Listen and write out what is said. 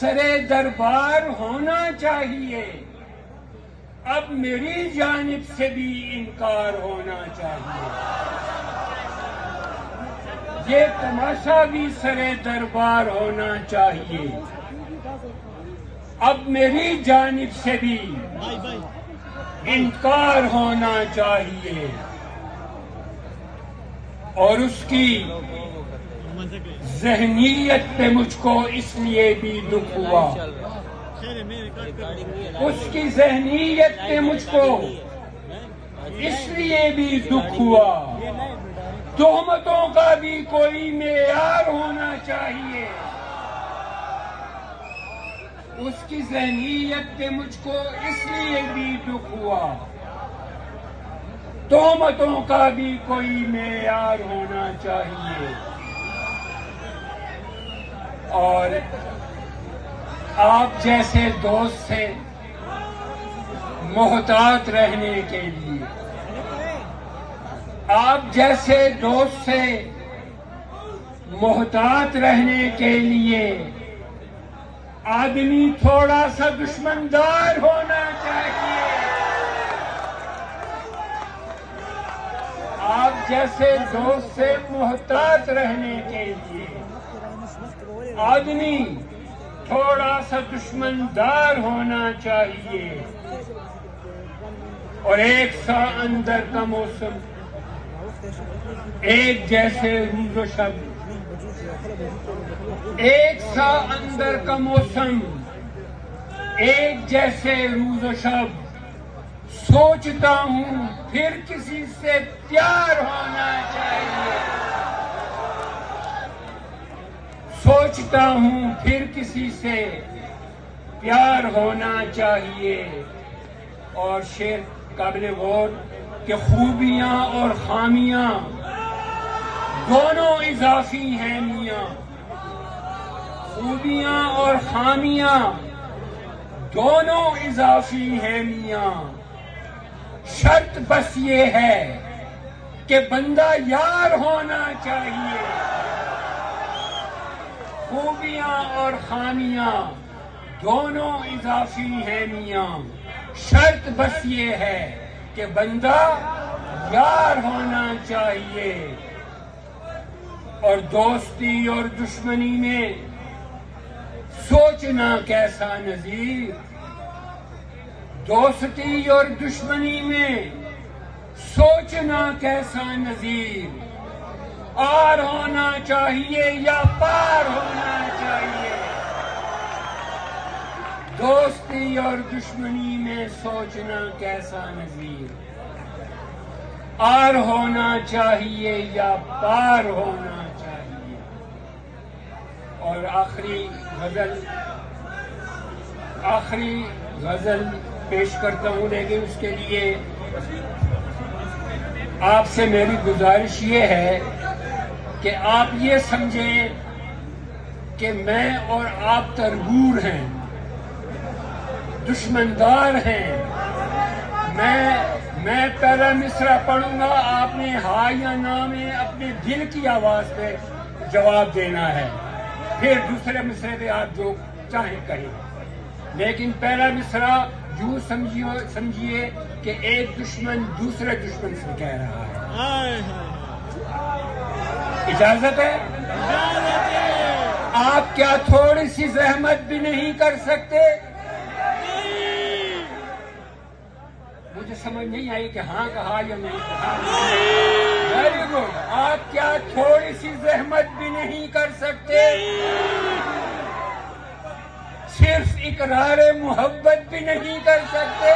سرے دربار ہونا چاہیے، اب میری جانب سے بھی انکار ہونا چاہیے۔ یہ تماشا بھی سرے دربار ہونا چاہیے، اب میری جانب سے بھی انکار ہونا چاہیے۔ اور اس کی ذہنیت پہ مجھ کو اس لیے بھی دکھ ہوا، اس کی ذہنیت پہ مجھ کو اس لیے بھی دکھ ہوا۔ تہمتوں کا بھی کوئی معیار ہونا چاہیے، اس کی ذہنیت پہ مجھ کو اس لیے بھی دکھ ہوا۔ تہمتوں کا بھی کوئی معیار ہونا چاہیے، اور آپ جیسے دوست سے محتاط رہنے کے لیے، آپ جیسے دوست سے محتاط رہنے کے لیے آدمی تھوڑا سا دشمندار ہونا چاہیے۔ آپ جیسے دوست سے محتاط رہنے کے لیے آدمی تھوڑا سا دشمندار ہونا چاہیے، اور ایک سا اندر کا موسم، ایک جیسے روز و شب، ایک سا اندر کا موسم، ایک جیسے روز و شب۔ سوچتا ہوں پھر کسی سے پیار ہونا چاہیے، سوچتا ہوں پھر کسی سے پیار ہونا چاہیے۔ اور شعر قابل غور کہ خوبیاں اور خامیاں دونوں اضافی ہیں میاں، خوبیاں اور خامیاں دونوں اضافی ہیں میاں، شرط بس یہ ہے کہ بندہ یار ہونا چاہیے۔ خوبیاں اور خامیاں دونوں اضافی ہیں میاں، شرط بس یہ ہے کہ بندہ یار ہونا چاہیے۔ اور دوستی اور دشمنی میں سوچنا کیسا نظیر، دوستی اور دشمنی میں سوچنا کیسا نظیر، آر ہونا چاہیے یا پار ہونا چاہیے۔ دوستی اور دشمنی میں سوچنا کیسا نظیر، آر ہونا چاہیے یا پار ہونا چاہیے۔ اور آخری غزل پیش کرتا ہوں، لیکن اس کے لیے آپ سے میری گزارش یہ ہے کہ آپ یہ سمجھیں کہ میں اور آپ تربور ہیں، دشمندار ہیں۔ میں پہلا مصرع پڑھوں گا، آپ نے ہاں یا نہ میں اپنے دل کی آواز پہ جواب دینا ہے، پھر دوسرے مصرعے پہ آپ جو چاہیں کہیں، لیکن پہلا مصرع یوں سمجھیے کہ ایک دشمن دوسرے دشمن سے کہہ رہا ہے۔ اجازت ہے؟ آپ کیا تھوڑی سی زحمت بھی نہیں کر سکتے؟ مجھے سمجھ نہیں آئی کہ ہاں کہا یا نہیں کہا۔ Very good. آپ کیا تھوڑی سی زحمت بھی نہیں کر سکتے؟ صرف اقرار محبت بھی نہیں کر سکتے؟